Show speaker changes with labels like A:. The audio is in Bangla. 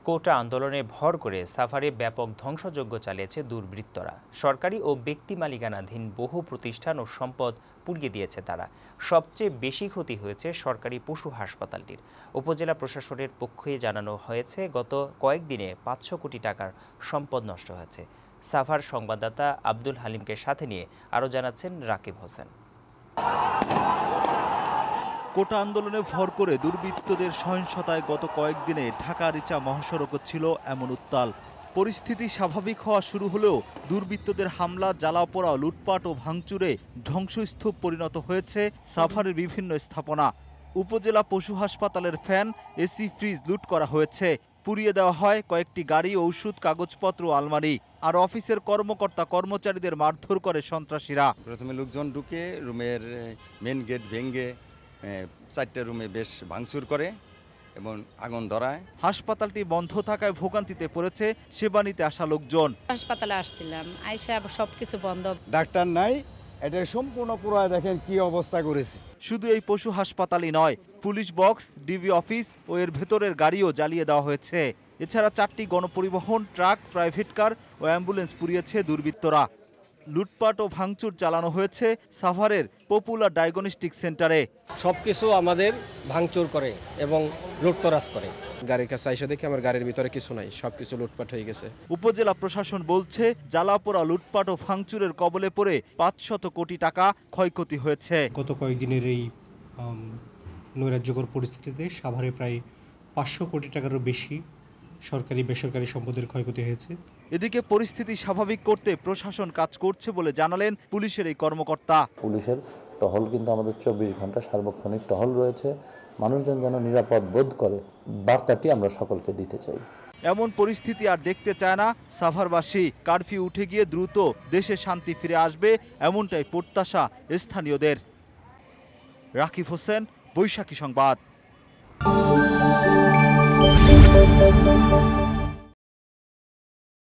A: কোটা আন্দোলনে ভর করে সাভারে ব্যাপক ধ্বংসযজ্ঞ চালিয়েছে দুর্বৃত্তরা। সরকারি ও ব্যক্তি মালিকানাধীন বহু প্রতিষ্ঠান ও সম্পদ পুড়িয়ে দিয়েছে তারা। সবচেয়ে বেশি ক্ষতি হয়েছে সরকারি পশু হাসপাতালটির। উপজেলা প্রশাসনের পক্ষে জানানো হয়েছে, গত কয়েকদিনে ৫০০ কোটি টাকার সম্পদ নষ্ট হয়েছে। সাভার সংবাদদাতা আব্দুল হালিমকে সাথে নিয়ে আরও জানাচ্ছেন রাকিব হোসেন।
B: কোটা আন্দোলনে ভর করে দুর্বৃত্তদের সহিংসতায় গত কয়েকদিনে ঢাকা-আরিচা মহাসড়ক ছিল এমন উত্তাল। পরিস্থিতি স্বাভাবিক হওয়া শুরু হলেও দুর্বৃত্তদের হামলা, জ্বালাপোড়া, লুটপাট ও ভাঙচুরে ধ্বংসস্তূপ পরিণত হয়েছে সাভারের বিভিন্ন স্থাপনা। উপজেলা পশু হাসপাতালের ফ্যান, এসি, ফ্রিজ লুট করা হয়েছে। পুড়িয়ে দেওয়া হয় কয়েকটি গাড়ি, ঔষধ, কাগজপত্র, আলমারি। আর অফিসের কর্মকর্তা কর্মচারীদের মারধর করে সন্ত্রাসীরা।
C: প্রথমে লোকজন ঢুকে রুমের মেন গেট ভেঙে 4টা রুমে বেশ ভাঙচুর করে এবং আগুন ধরায়।
B: হাসপাতালটি বন্ধ থাকায় ভোগান্তিতে পড়েছে সেবা নিতে আসা লোকজন।
D: হাসপাতালে আসছিলাম, আইসা সবকিছু বন্ধ,
E: ডাক্তার নাই। এটা সম্পূর্ণ পুরো দেখেন কি অবস্থা করেছে।
B: শুধু এই পশু হাসপাতালই নয়, পুলিশ বক্স, ডিবি অফিস ও এর ভেতরের গাড়িও জ্বালিয়ে দেওয়া হয়েছে। এছাড়া 4টি গণপরিবহন, ট্রাক, প্রাইভেট কার ও অ্যাম্বুলেন্স পুড়িয়েছে দুর্বৃত্তরা। লুটপাট ও ভাঙচুর চালানো হয়েছে সাভারের পপুলার ডায়াগনস্টিক সেন্টারে।
F: সবকিছু আমাদের ভাঙচুর করে এবং লুটতরাজ করে।
G: গাড়ির কাছে এসে দেখি আমার গাড়ির ভিতরে কিছু নাই, সবকিছু লুটপাট হয়ে গেছে।
B: উপজেলা প্রশাসন বলছে, জ্বালাপোড়া, লুটপাট ও ভাঙচুরের কবলে পড়ে ৫০০ কোটি টাকা ক্ষয়ক্ষতি হয়েছে।
H: গত কয়েকদিনের এই নৈরাজ্যকর পরিস্থিতিতে সাভারে প্রায় ৫০০ কোটি টাকারও বেশি সরকারি বেসরকারি সম্পদের ক্ষয়ক্ষতি হয়েছে।
B: এদিকে পরিস্থিতি স্বাভাবিক করতে প্রশাসন কাজ করছে বলে জানালেন পুলিশের এই কর্মকর্তা।
I: পুলিশের টহল কিন্তু আমাদের 24 ঘন্টা সার্বক্ষণিক টহল রয়েছে। মানুষজন যেন নিরাপদ বোধ করে, বার্তাটি আমরা সকলকে দিতে চাই।
B: এমন পরিস্থিতি আর দেখতে চায় না সাভারবাসী। কারফিউ উঠে গিয়ে দ্রুত দেশে শান্তি ফিরে আসবে, এমনটাই প্রত্যাশা স্থানীয়দের। রাকিব হোসেন, বৈশাখী সংবাদ।